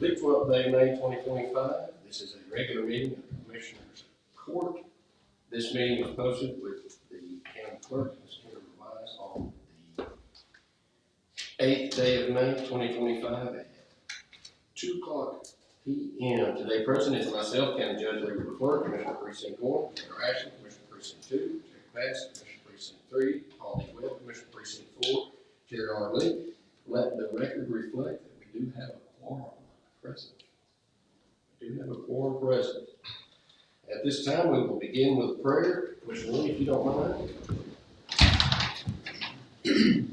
The 12th day of May 2025. This is a regular meeting of the Commissioners Court. This meeting was posted with the county clerk, Ms. Kimberly Wise, on the 8th day of May 2025 at 2:00 p.m. Today present is myself, County Judge Larry McClure, Commissioner Precinct 1, Taylor Ashley, Commissioner Precinct 2, Jacob Bass, Commissioner Precinct 3, Paul D. Webb, Commissioner Precinct 4, Terry R. Lee. Let the record reflect that we do have a quorum present. We do have a quorum present. At this time, we will begin with prayer. Commissioner Lee, if you don't mind.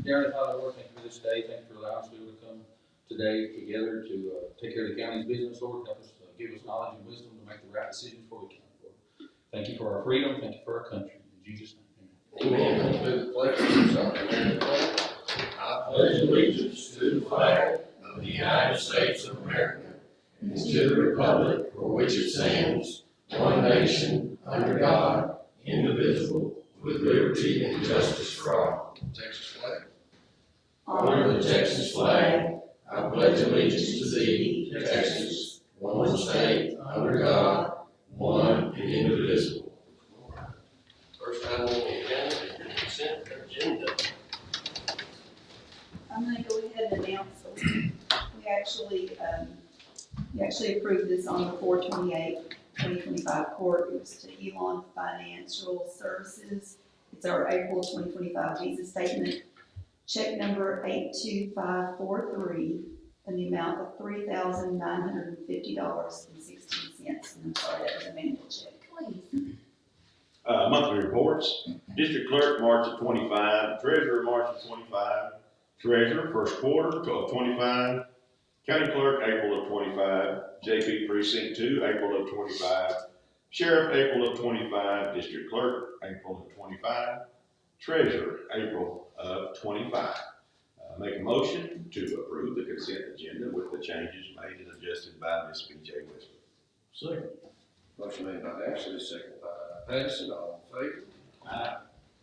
Dear Father, Lord, thank you for this day. Thank you for allowing us to be able to come today together to take care of the county's business, Lord. Help us give us knowledge and wisdom to make the right decisions for we can, Lord. Thank you for our freedom. Thank you for our country. In Jesus' name, Amen. Let's do the pledge. I pledge allegiance to the flag of the United States of America and to the republic for which it stands, one nation, under God, indivisible, with liberty and justice for all. Texas flag. Honor the Texas flag. I pledge allegiance to thee, Texas, one state, under God, one and indivisible. First item on the agenda is the consent agenda. I'm going to go ahead and announce we actually approved this on the 4/28/2025 court. It was to Elon Financial Services. It's our April 2025 visa statement. Check number 82543 in the amount of $3,950.16. And I'm sorry, that was a manual check. Please. Monthly reports. District Clerk, March of 25. Treasurer, March of 25. Treasurer, first quarter of 25. County Clerk, April of 25. JP Precinct 2, April of 25. Sheriff, April of 25. District Clerk, April of 25. Treasurer, April of 25. Make a motion to approve the consent agenda with the changes made and adjusted by Ms. B.J. Whisper. Second. Motion made by Ashley, second by Patterson. All in favor? Aye.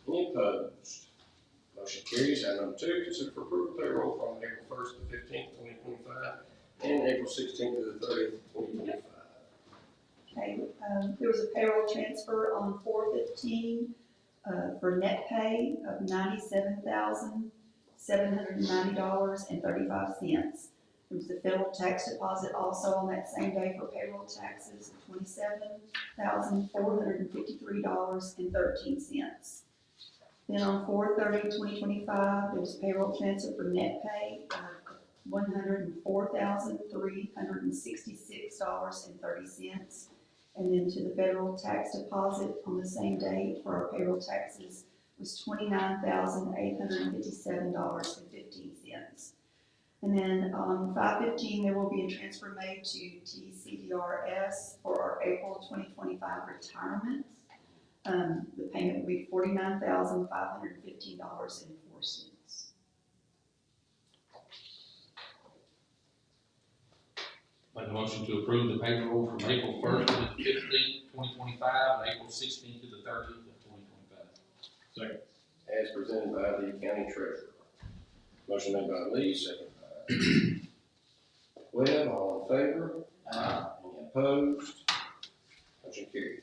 Any opposed? Motion carries. Item number 2, consider for approval payroll from April 1st to 15th, 2025, and April 16th to the 30th, 2025. Okay, there was a payroll transfer on 4/15 for net pay of $97,790.35. There was a federal tax deposit also on that same day for payroll taxes of $27,453.13. Then on 4/30/2025, there was a payroll transfer for net pay of $104,366.30. And then to the federal tax deposit on the same day for our payroll taxes was $29,857.15. And then on 5/15, there will be a transfer made to TCDRS for our April 2025 retirement. The payment will be $49,515.04. Make a motion to approve the payroll from April 1st to the 15th, 2025, and April 16th to the 30th of 2025. Second. As presented by the county treasurer. Motion made by Lee, second by Webb. All in favor? Aye. Any opposed? Motion carries.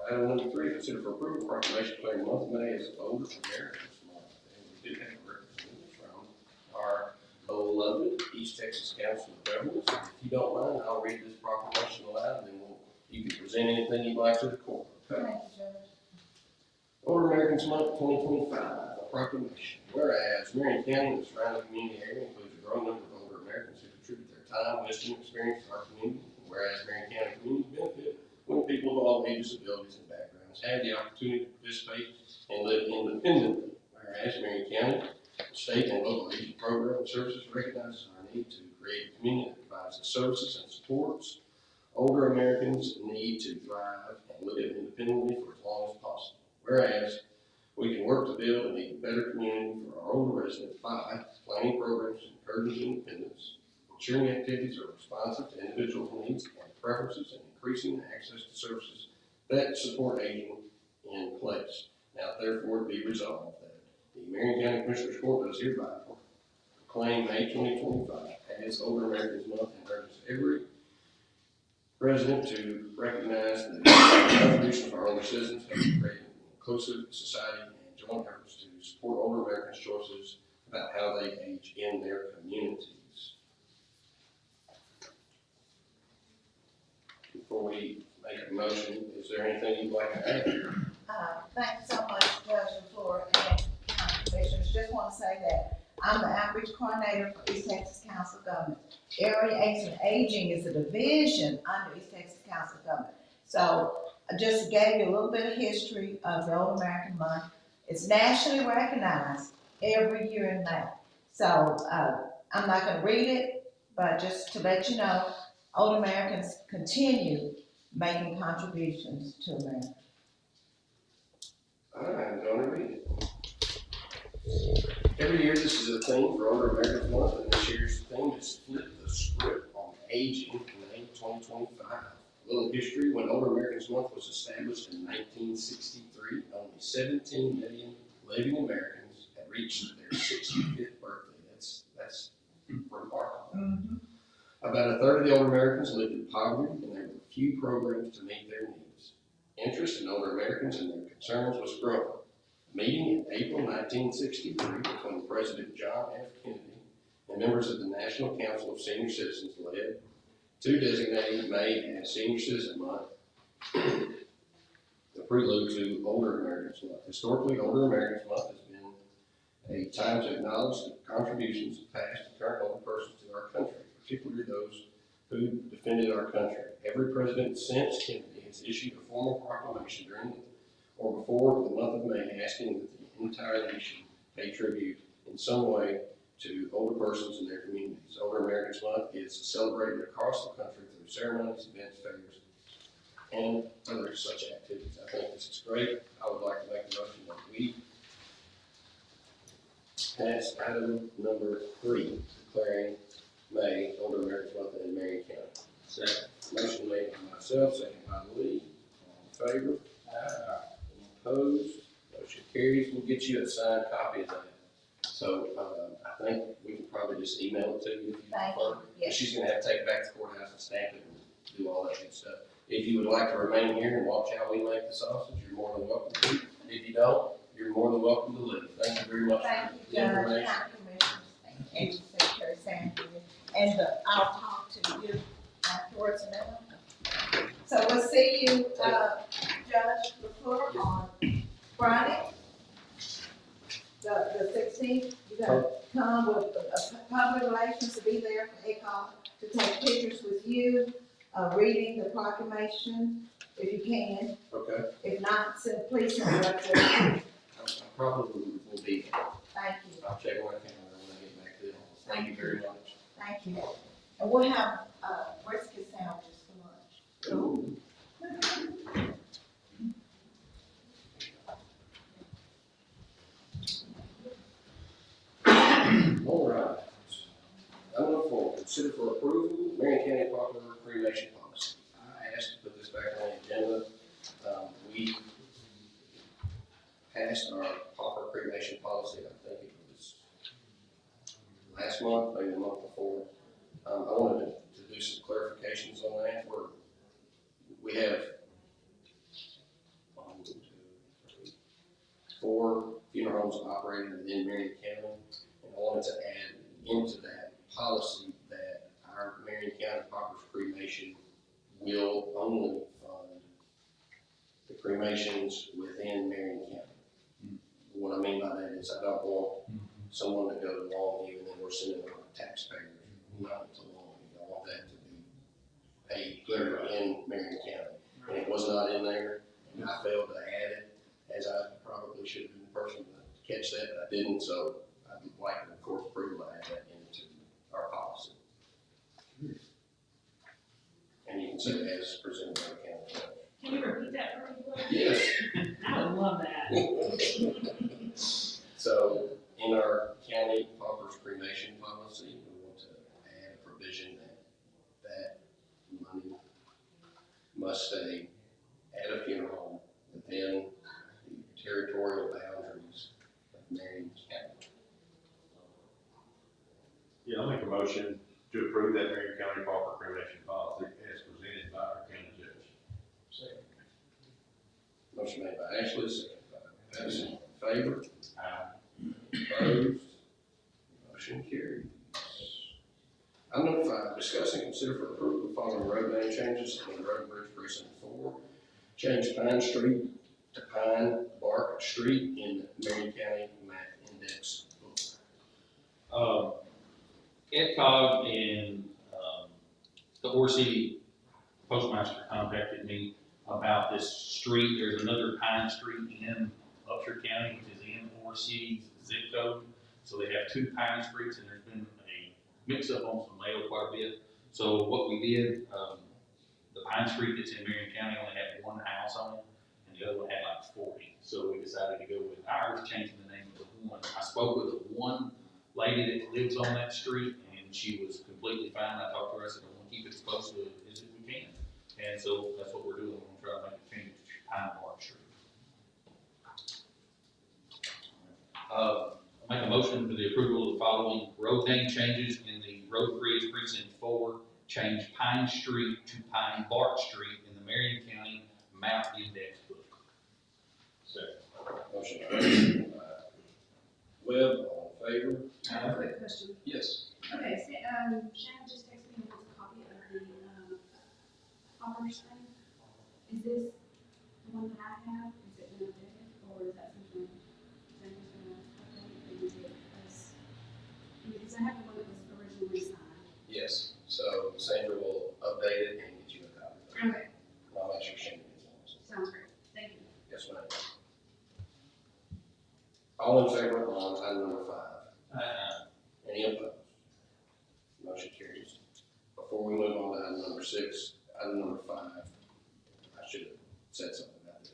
Item number 3, consider for approval proclamation declaring the month of May as Older Americans Month. And we do have a representative from our beloved East Texas Council of Governments. If you don't mind, I'll read this proclamation aloud, and then you can present anything you'd like to the court. Okay? Older Americans Month 2025, a proclamation. Whereas Marion County and the surrounding community area includes a growing number of older Americans who contribute their time, wisdom, and experience to our community. Whereas Marion County communities benefit when people of all ages, abilities, and backgrounds have the opportunity to participate and live independently. Whereas Marion County, state and local aging program and services recognizes our need to create a community that provides the services and supports older Americans need to thrive and live independently for as long as possible. Whereas we can work to build an even better community for our older residents by planning programs encouraging independence, ensuring activities are responsive to individual needs and preferences, and increasing access to services that support aging in place. Now, therefore, be resolved that the Marion County Commissioners Court does hereby proclaim May 2025 as Older Americans Month and urges every resident to recognize the contribution of our older citizens to create an inclusive society and join efforts to support older Americans' choices about how they age in their communities. Before we make a motion, is there anything you'd like to add? Thank you so much, Judge LaFleur and Commissioners. Just want to say that I'm the outreach coordinator for East Texas Council of Governments. Area Aging is a division under East Texas Council of Governments. So I just gave you a little bit of history of the Old American Month. It's nationally recognized every year in May. So I'm not going to read it, but just to let you know, Old Americans continue making contributions to America. I'm going to read it. Every year, this is a theme for Older Americans Month, and this year's theme is Flip the Script on Aging in May 2025. A little history: when Older Americans Month was established in 1963, only 17 million living Americans had reached their 65th birthday. That's remarkable. Mm-hmm. About a third of the older Americans lived in poverty, and there were few programs to meet their needs. Interest in older Americans and their concerns was growing. A meeting in April 1963 between President John F. Kennedy and members of the National Council of Senior Citizens led to designating May as Senior Citizen Month, the prelude to Older Americans Month. Historically, Older Americans Month has been a time to acknowledge the contributions of past and current older persons to our country, particularly those who defended our country. Every president since Kennedy has issued a formal proclamation during or before the month of May asking that the entire nation pay tribute in some way to older persons in their communities. Older Americans Month is celebrated across the country through ceremonies, events, fairs, and other such activities. I think this is great. I would like to make a motion that we pass item number 3, declaring May Older Americans Month in Marion County. Second. Motion made by myself, second by Lee. All in favor? Any opposed? Motion carries. We'll get you a signed copy of that. So, I think we can probably just email it to you if you Thank prefer. you. Yes. She's gonna have to take it back to the courthouse and stamp it and do all that good stuff. If you would like to remain here and watch how we make the sausage, you're more than welcome to. If you don't, you're more than welcome to leave. Thank you very much Thank for you, the Judge, information. County Commissioners, and Secretary Sanders, and I'll talk to you afterwards and then. So we'll see you, Judge LaFleur, on Friday, the 16th. You're gonna come with public relations to be there for ACOG to take pictures with you, reading the proclamation, if you can. Okay. If not, please send it up there. I probably will be. Thank you. I'll check my calendar when I get back to the office. Thank you very much. Thank you. And we'll have, brisket sandwiches for lunch. Ooh. All right. Item number 4, consider for approval, Marion County Popular Cremation Policy. I asked to put this back on the agenda. We passed our pauper cremation policy, I think it was last month, maybe the month before. I wanted to do some clarifications on that. We have 1, 2, 3, 4 funeral homes operating within Marion County, and I wanted to add into that policy that our Marion County Pauper's Cremation will only fund the cremations within Marion County. What I mean by that is I don't want someone to go to Longview and then we're sending our taxpayers not to Longview. I want that to be paid clearly in Marion County. And it was not in there, and I failed to add it, as I probably should have been the person to catch that, but I didn't, so I'd like the court's approval to add that into our policy. And you can see it as presented by the county judge. Can you repeat that for me, please? Yes. I would love that. So, in our county pauper's cremation policy, we want to add a provision that money must stay at a funeral home within the territorial boundaries of Marion County. Yeah, I'll make a motion County Park Recreation Policy as presented by our county judge. Second. Motion made by Ashley, second by Patterson. All in favor? Opposed? Motion carries. Item number 5, discuss and consider for approval the following road name changes in the Road and Bridge Precinct 4. Change Pine Street to Pine Bark Street in Marion County Map Index book. Ed Cog and, the Horsey postmaster contacted me about this street. There's another Pine Street in Upshur County, which is in Horsey's zip code. So they have 2 Pine Streets, and there's been a mix-up on some mail quite a bit. So what we did, the Pine Street that's in Marion County only had 1 house on it, and the other one had like 40. So we decided to go with ours, changing the name of the one. I spoke with the one lady that lives on that street, and she was completely fine. I talked to her, I said, I want to keep it as close to it as we can. And so that's what we're doing. We're going to try to make a change to Pine Bark Street. I'll make a motion for the approval of the following road name changes in the Road Bridge Precinct 4. Change Pine Street to Pine Bark Street in the Marion County Map Index book. Second. Motion by Webb, all in favor? I have a quick question. Yes. Okay, so, Shannon just texted me with a copy of the, Farmers thing. Is this the one that I have? Is it been updated, or is that something Sandra's gonna update? Or is it as- because I have the one that was originally signed. Yes, so Sandra will update it and get you a copy. Okay, I'll make sure Shannon gets one. sounds great. Thank you. Yes, ma'am. All in favor on item number 5? Any opposed? Motion carries. Before we move on to item number 6, item number 5, I should have said something about this.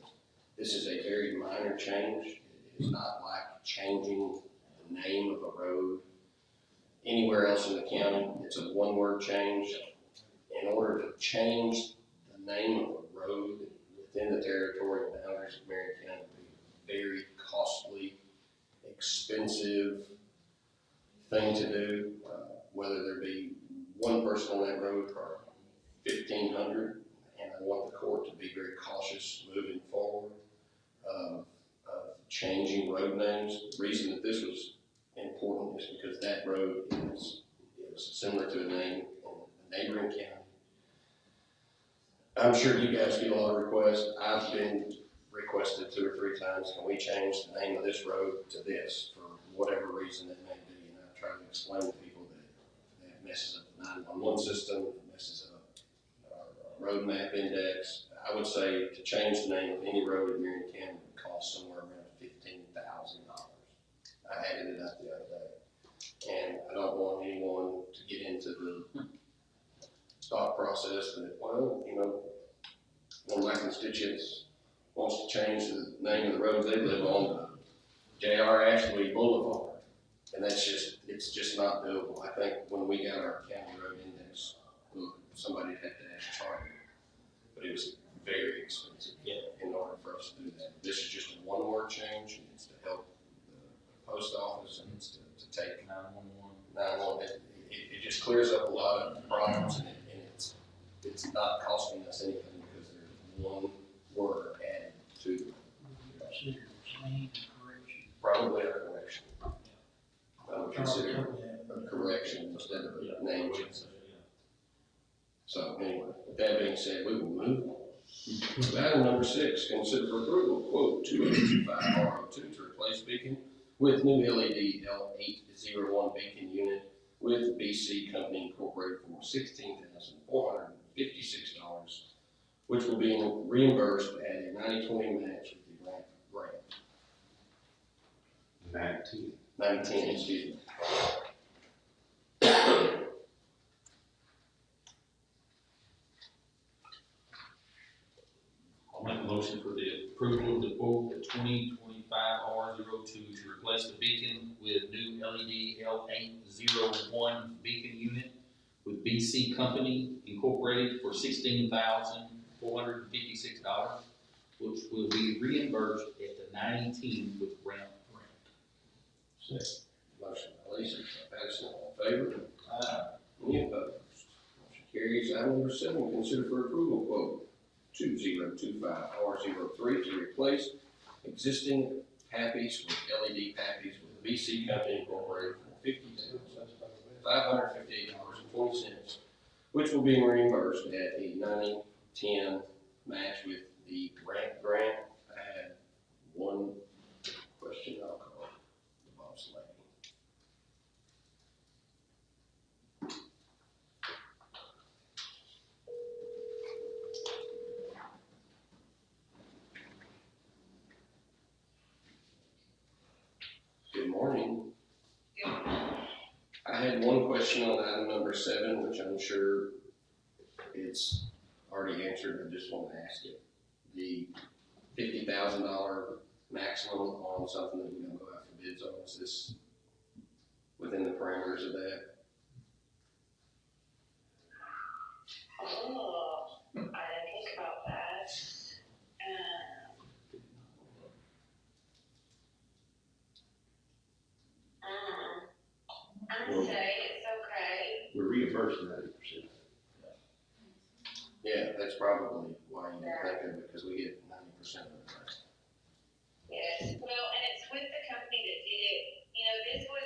This is a very minor change. It is not like changing the name of a road anywhere else in the county. It's a one-word change. In order to change the name of a road within the territorial boundaries of Marion County, it would be a very costly, expensive thing to do, whether there be one person on that road or 1,500, and I want the court to be very cautious moving forward of changing road names. The reason that this was important is because that road is similar to a name in a neighboring county. I'm sure you guys get a lot of requests. I've been requested 2 or 3 times, can we change the name of this road to this for whatever reason it may be? And I try to explain to people that it messes up the 911 system, it messes up our road map index. I would say to change the name of any road in Marion County would cost somewhere around $15,000. I added it up the other day. And I don't want anyone to get into the thought process that, well, you know, one of my constituents wants to change the name of the road they live on to J.R. Ashley Boulevard. And it's just not doable. I think when we got our county road index, somebody had to ask Charlie, but it was very expensive in order for us to do that. This is just a one-word change, and it's to help the post office, and it's to take 911. It just clears up a lot of problems, and it's not costing us anything because there's one word added to it. Probably a correction. I would consider a correction instead of a name change. So anyway, with that being said, we will move on. Item number 6, consider for approval, quote, 2825 R02 to replace beacon with new LED L801 beacon unit with BC Company Incorporated for $16,456, which will be reimbursed at a 90/20 match with the grant. 19, excuse me. I'll make a motion for the approval of the quote, the 2025 R02 to replace the beacon with new LED L801 beacon unit with BC Company Incorporated for $16,456, which will be reimbursed at the 90/10 with grant. Motion by Lacy, Patterson, all in favor? Any opposed? carries. Item number 7, consider for approval quote 2025R03 to replace existing Pappies with LED Pappies with BC Company Incorporated for $50,558.20, which will be reimbursed at a 90-10 match with the grant. I had one question. I'll call the boss lady. Good morning. I had one question on item number 7, which I'm sure it's already answered. I just want to ask it. The $50,000 maximum on something that we're going to go out for bids on, is this within the parameters of that? Oh, I didn't think about that. I'd say it's okay. We're reimbursing 90%. Yeah, that's probably why you didn't think of it, because we get 90% of it. Right? Yes, well, and it's with the company that did it. You know, this was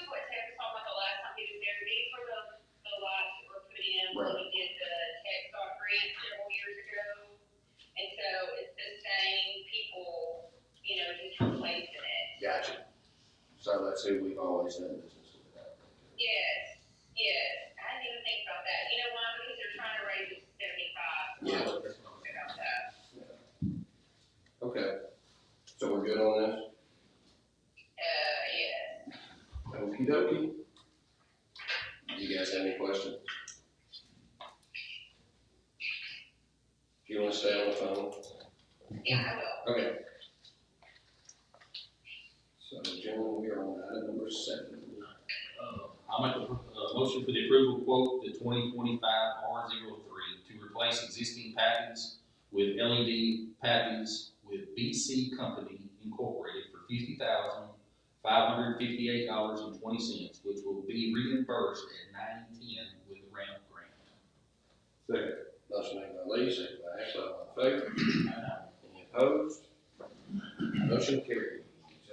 what Ted was talking about the last time he was there. These were the lots that were put in when we did the Tech Dot grant several years ago. And so it's the same people, you know, just replacing it. Gotcha. So that's who we've always done business with. Yes, yes. I didn't even think about that. You know why? Because they're trying to raise it to 75. Yeah. So I was talking about that. Okay. So we're good on this? Yes. Okie dokie. Do you guys have any questions? Do you want to stay on the phone? Yeah, I will. Okay. So, gentlemen, we are on item number 7. I'll make a motion for the approval quote, the 2025R03, to replace existing Pappies with LED Pappies with BC Company Incorporated for $50,558.20, which will be reimbursed at 9/10 with the ramp grant. Second. Motion made by Lee, second by Ashley, all in favor? Any opposed? Motion carries.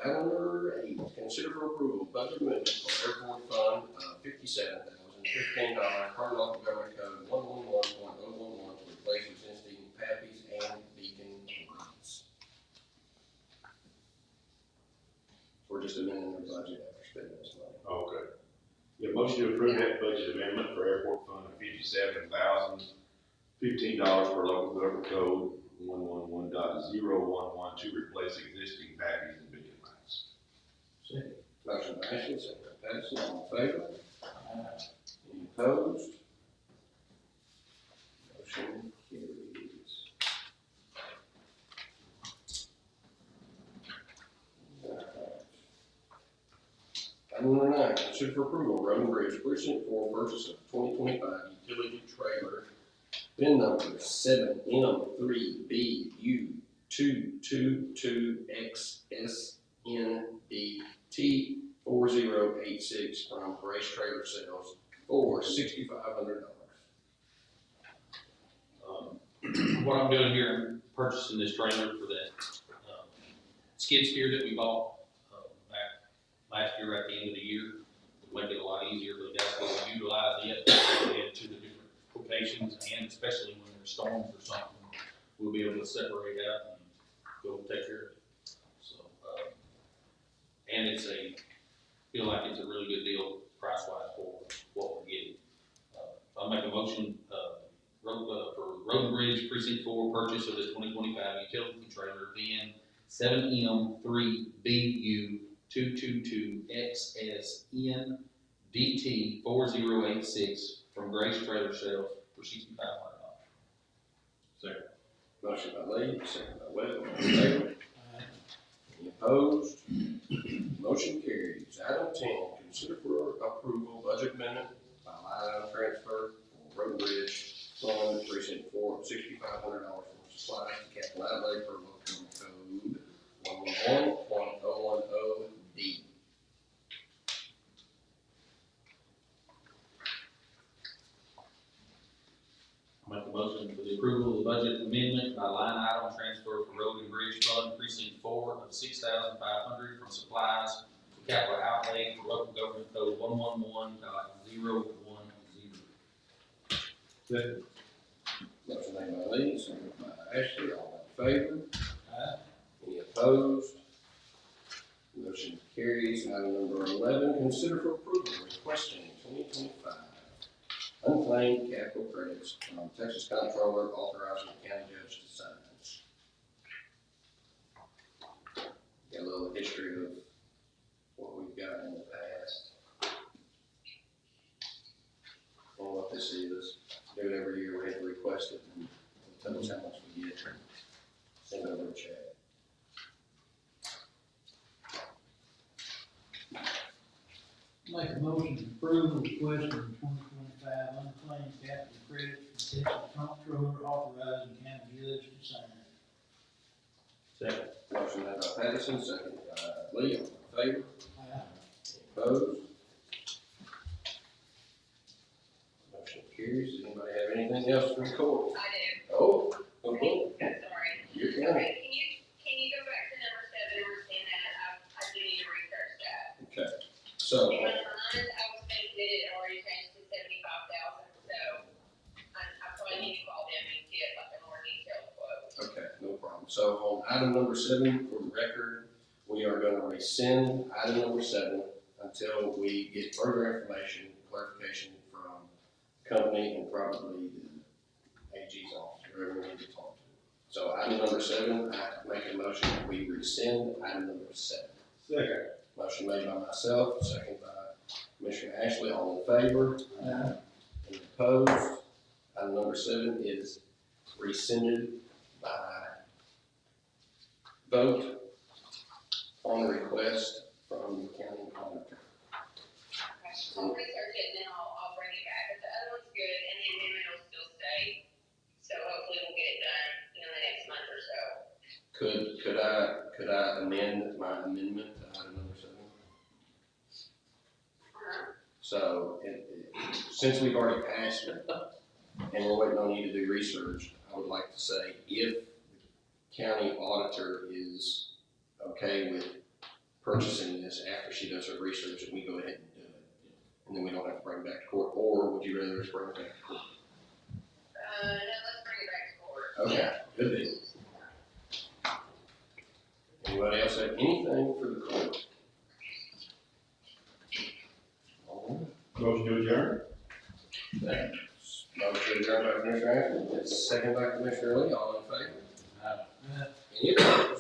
Item number 8, consider for approval budget amendment for airport fund $57,015 per local government code 111.011 to replace existing Pappies and Beacon lights. We're just amending the budget after spending this money. Okay. Yeah, motion to approve that budget amendment for airport fund of $57,015 per local government code 111.011 to replace existing Pappies and beacon lights. Second. Motion by Ashley, second by Patterson, all in favor? Any opposed? Motion carries. Item number 9, consider for approval, Road and Bridge Precinct 4 purchase of 2025 utility trailer, VIN number 7M3BU2222XSNDT4086 from Grace Trailer Sales for $6,500. What I'm doing here, I'm purchasing this trailer for that skid steer that we bought back last year at the end of the year. It'll make it a lot easier for the guys to utilize it, get to the different locations, and especially when there's storms or something, we'll be able to separate out and go take care of it. So, and feel like it's a really good deal price-wise for what we're getting. I'll make a motion, for Road and Bridge Precinct 4 purchase of the 2025 utility trailer, VIN 7M3BU2222XSNDT4086 from Grace Trailer Sales for $6,500. Second. Motion by Lee, second by Webb, all in favor? Any opposed? Motion carries. Item 10, consider for approval budget amendment by line item transfer for Road and Bridge Fund Precinct 4 of $6,500 for supplies to capital outlay per local code 111.010D. Make a motion for the approval of the budget amendment by line item transfer for road and bridge fund precinct 4 of $6,500 from supplies to capital outlay for local government code 111.010. Second. Motion made by Lee, seconded by Ashley, all in favor? Aye. Any opposed? Motion carries. Item number 11, consider for approval requesting 2025 unclaimed capital credits from Texas Comptroller authorizing the county judge to sign. Got a little history of what we've got in the past. And what this is. Do it every year, we have to request it and tell us how much we get. Send over a check. Make a motion to approve the request for 2025 unclaimed capital credit from Texas Comptroller authorizing county judge to sign. Second. Motion made by Patterson, seconded by Lee, all in favor? Aye. Opposed? Motion carries. Does anybody have anything else to report? I do. Oh, okay. Sorry. You're Okay, done. can you go back to number 7 and rescind that? I do need to research that. Okay. So, In my mind, I was thinking that it already changed to 75,000, so I probably need to call them and get like a more detailed quote. okay, no problem. So on item number 7, for the record, we are gonna rescind item number 7 until we get further information, clarification from the company and probably the AG's office, whoever we need to talk to. So item number 7, I make a motion that we rescind item number 7. Second. Motion made by myself, second by Commissioner Ashley, all in favor? Aye. Any opposed? Item number 7 is rescinded by vote on the request from the county auditor. I'll research it and then I'll bring it back, but the other one's good and the amendment will still stay. So hopefully we'll get it done in the next month or so. Could I amend my amendment to item number 7? So, since we've already passed it, and we're waiting on you to do research, I would like to say, if the county auditor is okay with purchasing this after she does her research, and we go ahead and do it, and then we don't have to bring it back to court, or would you rather us bring it back to court? No, let's bring it back to court. Okay, good deal. Anybody else have anything for the court? All Motion to adjourn. right. Motion adjourned by Commissioner Ashford, it's second by Commissioner Lee, all in favor? Aye. Any opposed?